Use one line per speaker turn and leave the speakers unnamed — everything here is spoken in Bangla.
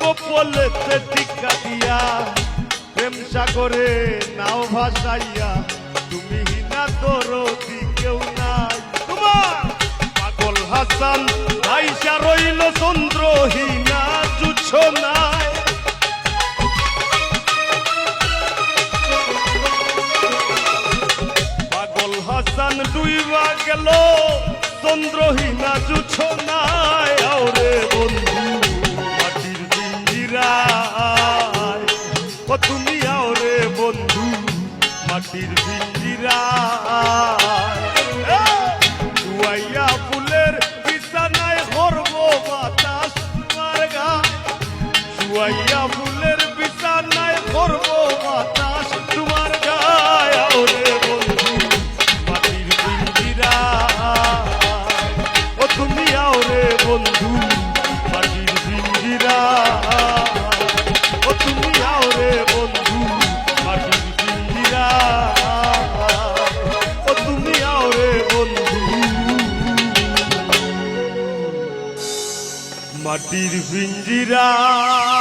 কপলেতে টিকা দিয়া প্রেম সাগরে নাও ভাসাইয়া তুমি হিনা দরদি কেউ নাই তোমার পাগল হাসান আইসা রইল চন্দ্রহীনা জুছ নাই পাগল হাসান ডুইবা গেল চন্দ্রহীনা জুছ নাই আরে বন্ধু মাটির পিঞ্জিরায় ও তুমি আরে বন্ধু মাটির পিঞ্জিরায় শুয়াইয়া ফুলের বিছানায় করব বাতাস তোমার গায়ে শুয়াইয়া ফুলের বিছানায় করব বাতাস তোমার গায়ে আরে বন্ধু মাটির পিঞ্জিরায় ও তুমি আরে বন্ধু মাটির পিঞ্জিরায় ও তুমি আরে বন্ধু মাটির পিঞ্জিরায় ও তুমি আরে বন্ধু মাটির পিঞ্জিরায়।